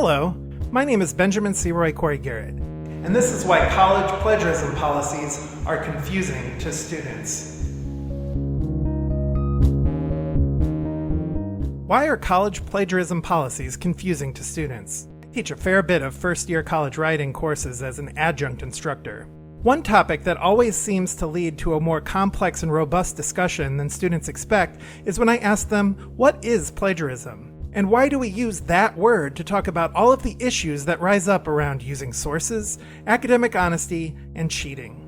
Hello, my name is Benjamin C. Roy Corey Garrett, and this is why college plagiarism policies are confusing to students. Why are college plagiarism policies confusing to students? I teach a fair bit of first-year college writing courses as an adjunct instructor. One topic that always seems to lead to a more complex and robust discussion than students expect is when I ask them, what is plagiarism? And why do we use that word to talk about all of the issues that rise up around using sources, academic honesty, and cheating?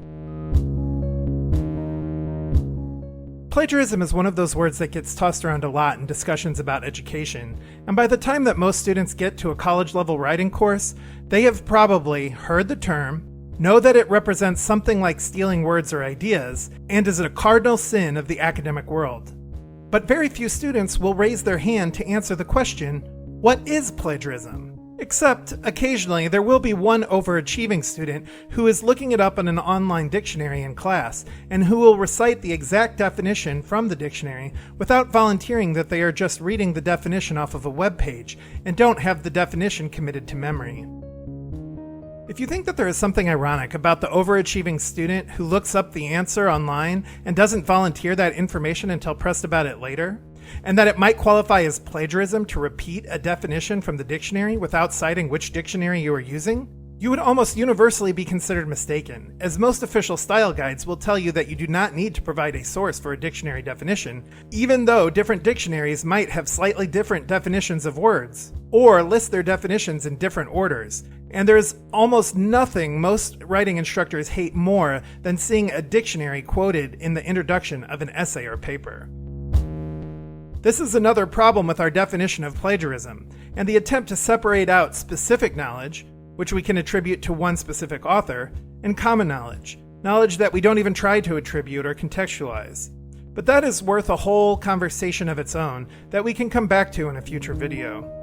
Plagiarism is one of those words that gets tossed around a lot in discussions about education, and by the time that most students get to a college-level writing course, they have probably heard the term, know that it represents something like stealing words or ideas, and is a cardinal sin of the academic world. But very few students will raise their hand to answer the question, what is plagiarism? Except, occasionally, there will be one overachieving student who is looking it up in an online dictionary in class, and who will recite the exact definition from the dictionary without volunteering that they are just reading the definition off of a web page, and don't have the definition committed to memory. If you think that there is something ironic about the overachieving student who looks up the answer online and doesn't volunteer that information until pressed about it later, and that it might qualify as plagiarism to repeat a definition from the dictionary without citing which dictionary you are using, you would almost universally be considered mistaken, as most official style guides will tell you that you do not need to provide a source for a dictionary definition, even though different dictionaries might have slightly different definitions of words, or list their definitions in different orders. And there's almost nothing most writing instructors hate more than seeing a dictionary quoted in the introduction of an essay or paper. This is another problem with our definition of plagiarism, and the attempt to separate out specific knowledge, which we can attribute to one specific author, and common knowledge, knowledge that we don't even try to attribute or contextualize. But that is worth a whole conversation of its own that we can come back to in a future video.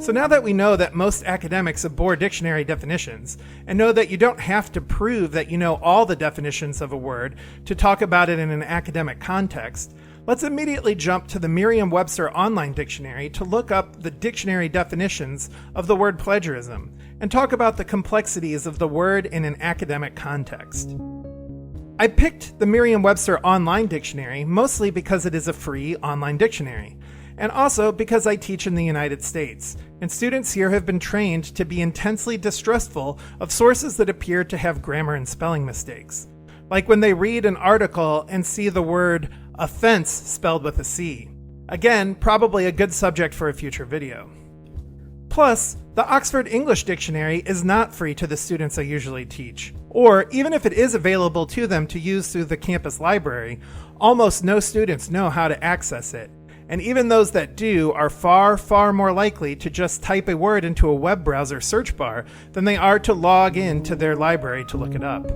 So now that we know that most academics abhor dictionary definitions, and know that you don't have to prove that you know all the definitions of a word to talk about it in an academic context, let's immediately jump to the Merriam-Webster online dictionary to look up the dictionary definitions of the word plagiarism, and talk about the complexities of the word in an academic context. I picked the Merriam-Webster online dictionary mostly because it is a free online dictionary, and also because I teach in the United States, and students here have been trained to be intensely distrustful of sources that appear to have grammar and spelling mistakes. Like when they read an article and see the word offense spelled with a C. Again, probably a good subject for a future video. Plus, the Oxford English Dictionary is not free to the students I usually teach, or even if it is available to them to use through the campus library, almost no students know how to access it. And even those that do are far, far more likely to just type a word into a web browser search bar than they are to log into their library to look it up.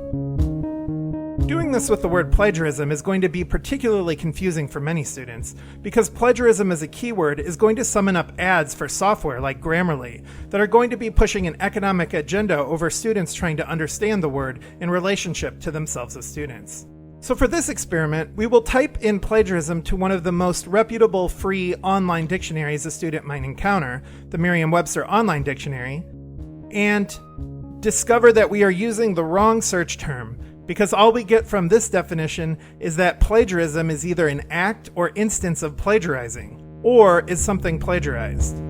Doing this with the word plagiarism is going to be particularly confusing for many students, because plagiarism as a keyword is going to summon up ads for software like Grammarly that are going to be pushing an economic agenda over students trying to understand the word in relationship to themselves as students. So for this experiment, we will type in plagiarism to one of the most reputable free online dictionaries a student might encounter, the Merriam-Webster Online Dictionary, and discover that we are using the wrong search term, because all we get from this definition is that plagiarism is either an act or instance of plagiarizing, or is something plagiarized.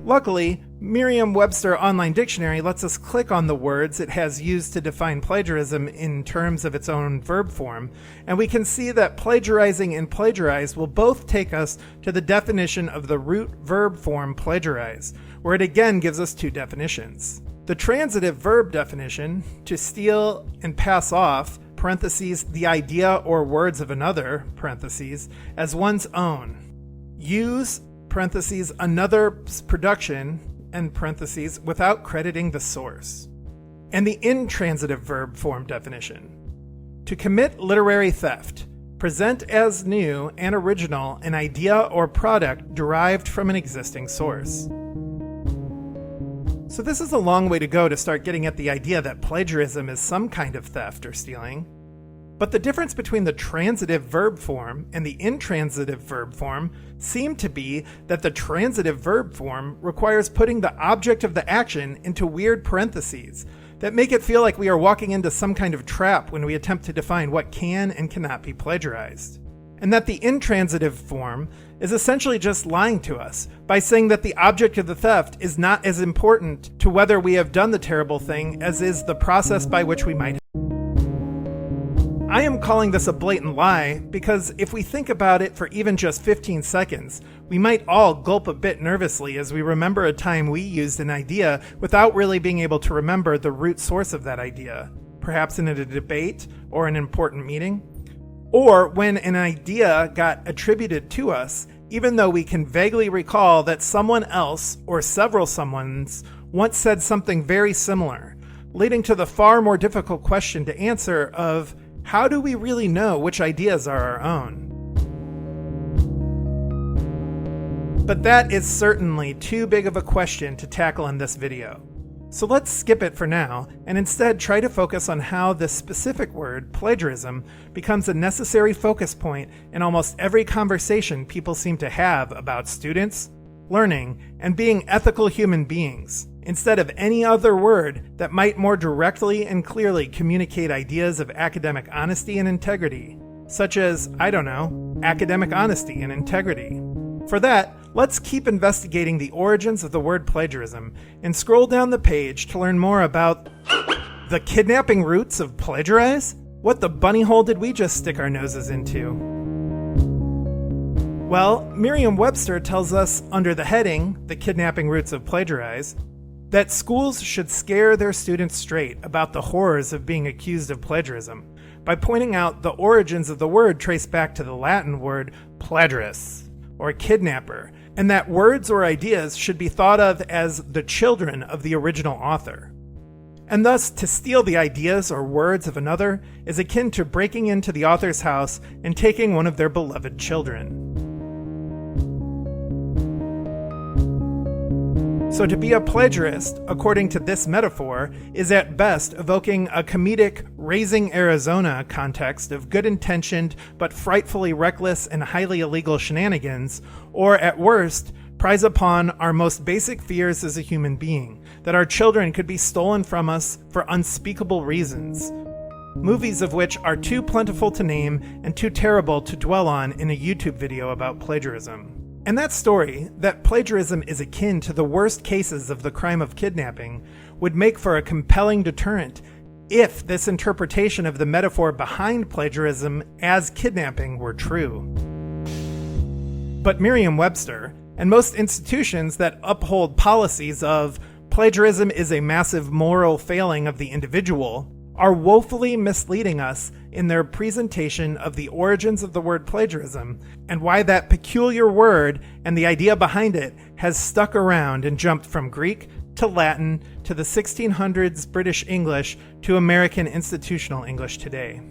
Luckily, Merriam-Webster Online Dictionary lets us click on the words it has used to define plagiarism in terms of its own verb form, and we can see that plagiarizing and plagiarize will both take us to the definition of the root verb form plagiarize, where it again gives us two definitions. The transitive verb definition, to steal and pass off, parentheses, the idea or words of another, parentheses, as one's own. Use, parentheses, another's production, and parentheses, without crediting the source. And the intransitive verb form definition. To commit literary theft, present as new and original an idea or product derived from an existing source. So this is a long way to go to start getting at the idea that plagiarism is some kind of theft or stealing. But the difference between the transitive verb form and the intransitive verb form seemed to be that the transitive verb form requires putting the object of the action into weird parentheses that make it feel like we are walking into some kind of trap when we attempt to define what can and cannot be plagiarized. And that the intransitive form is essentially just lying to us by saying that the object of the theft is not as important to whether we have done the terrible thing as is the process by which we might. I am calling this a blatant lie because if we think about it for even just 15 seconds, we might all gulp a bit nervously as we remember a time we used an idea without really being able to remember the root source of that idea, perhaps in a debate or an important meeting. Or when an idea got attributed to us, even though we can vaguely recall that someone else or several someones once said something very similar, leading to the far more difficult question to answer of how do we really know which ideas are our own? But that is certainly too big of a question to tackle in this video. So let's skip it for now, and instead try to focus on how this specific word, plagiarism, becomes a necessary focus point in almost every conversation people seem to have about students, learning, and being ethical human beings, instead of any other word that might more directly and clearly communicate ideas of academic honesty and integrity, such as, academic honesty and integrity. For that, let's keep investigating the origins of the word plagiarism and scroll down the page to learn more about the kidnapping roots of plagiarize? What the bunny hole did we just stick our noses into? Well, Merriam-Webster tells us under the heading, The Kidnapping Roots of Plagiarize, that schools should scare their students straight about the horrors of being accused of plagiarism by pointing out the origins of the word trace back to the Latin word plagiaris, or kidnapper, and that words or ideas should be thought of as the children of the original author. And thus, to steal the ideas or words of another is akin to breaking into the author's house and taking one of their beloved children. So to be a plagiarist, according to this metaphor, is at best evoking a comedic Raising Arizona context of good-intentioned but frightfully reckless and highly illegal shenanigans, or at worst, prize upon our most basic fears as a human being, that our children could be stolen from us for unspeakable reasons. Movies of which are too plentiful to name and too terrible to dwell on in a YouTube video about plagiarism. And that story, that plagiarism is akin to the worst cases of the crime of kidnapping, would make for a compelling deterrent if this interpretation of the metaphor behind plagiarism as kidnapping were true. But Merriam-Webster, and most institutions that uphold policies of plagiarism is a massive moral failing of the individual, are woefully misleading us in their presentation of the origins of the word plagiarism and why that peculiar word and the idea behind it has stuck around and jumped from Greek to Latin to the 1600s British English to American institutional English today.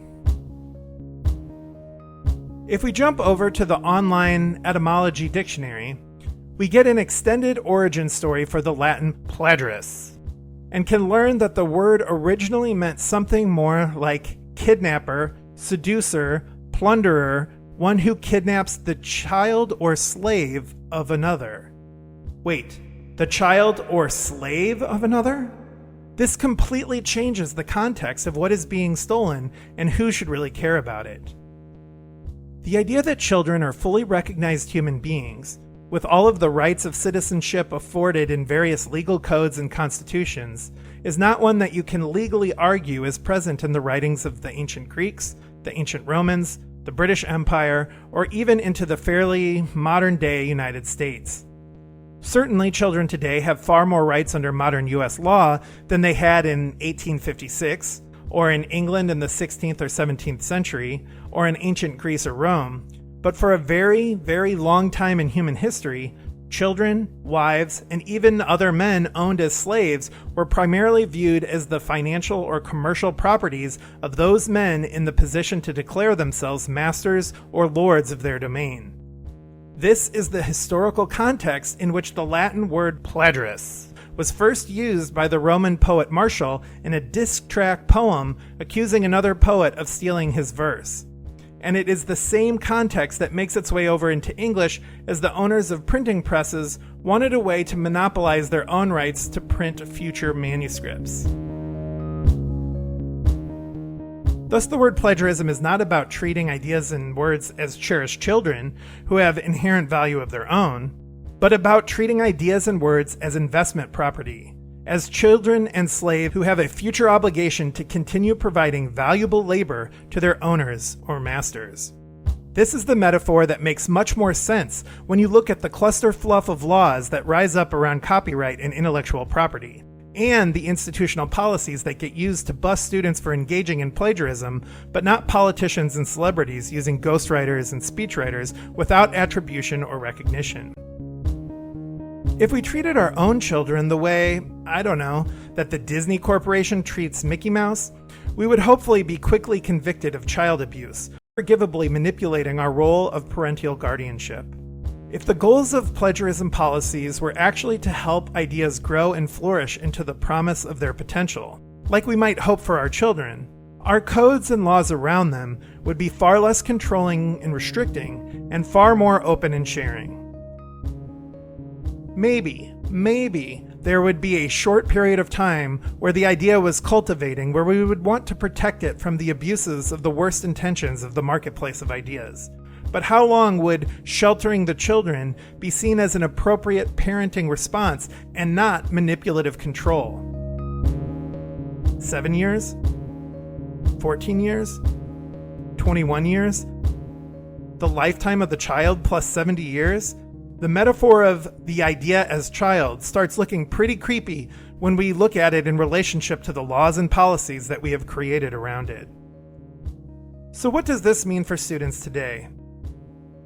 If we jump over to the online etymology dictionary, we get an extended origin story for the Latin plagiaris, and can learn that the word originally meant something more like kidnapper, seducer, plunderer, one who kidnaps the child or slave of another. Wait, the child or slave of another? This completely changes the context of what is being stolen and who should really care about it. The idea that children are fully recognized human beings, with all of the rights of citizenship afforded in various legal codes and constitutions, is not one that you can legally argue is present in the writings of the ancient Greeks, the ancient Romans, the British Empire, or even into the fairly modern-day United States. Certainly, children today have far more rights under modern U.S. law than they had in 1856, or in England in the 16th or 17th century, or in ancient Greece or Rome. But for a very, very long time in human history, children, wives, and even other men owned as slaves were primarily viewed as the financial or commercial properties of those men in the position to declare themselves masters or lords of their domain. This is the historical context in which the Latin word plagiaris was first used by the Roman poet Martial in a disc track poem accusing another poet of stealing his verse. And it is the same context that makes its way over into English as the owners of printing presses wanted a way to monopolize their own rights to print future manuscripts. Thus, the word plagiarism is not about treating ideas and words as cherished children who have inherent value of their own, but about treating ideas and words as investment property, as children and slaves who have a future obligation to continue providing valuable labor to their owners or masters. This is the metaphor that makes much more sense when you look at the cluster fluff of laws that rise up around copyright and intellectual property, and the institutional policies that get used to bust students for engaging in plagiarism, but not politicians and celebrities using ghostwriters and speechwriters without attribution or recognition. If we treated our own children the way, that the Disney Corporation treats Mickey Mouse, we would hopefully be quickly convicted of child abuse, forgivably manipulating our role of parental guardianship. If the goals of plagiarism policies were actually to help ideas grow and flourish into the promise of their potential, like we might hope for our children, our codes and laws around them would be far less controlling and restricting, and far more open and sharing. Maybe there would be a short period of time where the idea was cultivating, where we would want to protect it from the abuses of the worst intentions of the marketplace of ideas. But how long would sheltering the children be seen as an appropriate parenting response and not manipulative control? 7 years? 14 years? 21 years? The lifetime of the child plus 70 years? The metaphor of the idea as child starts looking pretty creepy when we look at it in relationship to the laws and policies that we have created around it. So what does this mean for students today?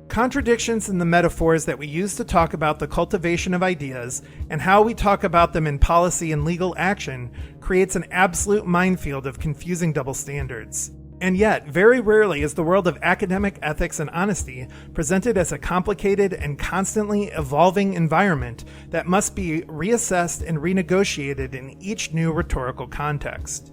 Contradictions in the metaphors that we use to talk about the cultivation of ideas and how we talk about them in policy and legal action creates an absolute minefield of confusing double standards. And yet, very rarely is the world of academic ethics and honesty presented as a complicated and constantly evolving environment that must be reassessed and renegotiated in each new rhetorical context.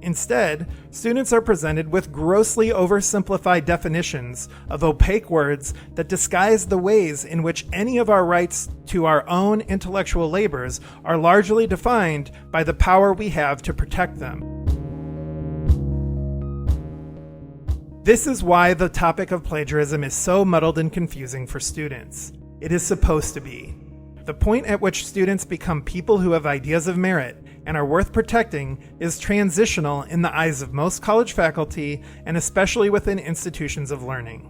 Instead, students are presented with grossly oversimplified definitions of opaque words that disguise the ways in which any of our rights to our own intellectual labors are largely defined by the power we have to protect them. This is why the topic of plagiarism is so muddled and confusing for students. It is supposed to be. The point at which students become people who have ideas of merit and are worth protecting is transitional in the eyes of most college faculty and especially within institutions of learning.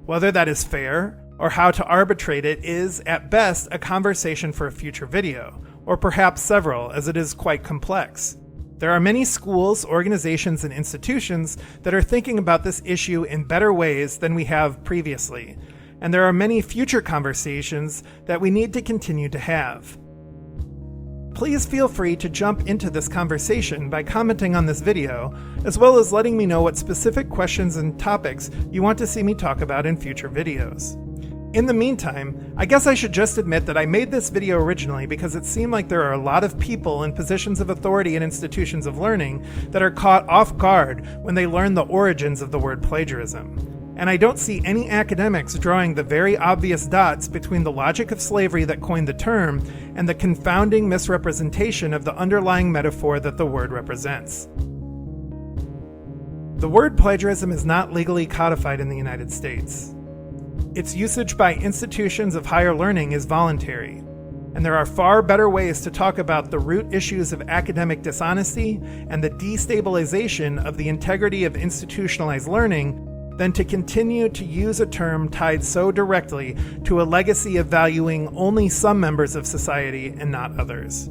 Whether that is fair or how to arbitrate it is, at best, a conversation for a future video, or perhaps several, as it is quite complex. There are many schools, organizations, and institutions that are thinking about this issue in better ways than we have previously, and there are many future conversations that we need to continue to have. Please feel free to jump into this conversation by commenting on this video, as well as letting me know what specific questions and topics you want to see me talk about in future videos. In the meantime, I guess I should just admit that I made this video originally because it seemed like there are a lot of people in positions of authority in institutions of learning that are caught off guard when they learn the origins of the word plagiarism. And I don't see any academics drawing the very obvious dots between the logic of slavery that coined the term and the confounding misrepresentation of the underlying metaphor that the word represents. The word plagiarism is not legally codified in the United States. Its usage by institutions of higher learning is voluntary, and there are far better ways to talk about the root issues of academic dishonesty and the destabilization of the integrity of institutionalized learning than to continue to use a term tied so directly to a legacy of valuing only some members of society and not others.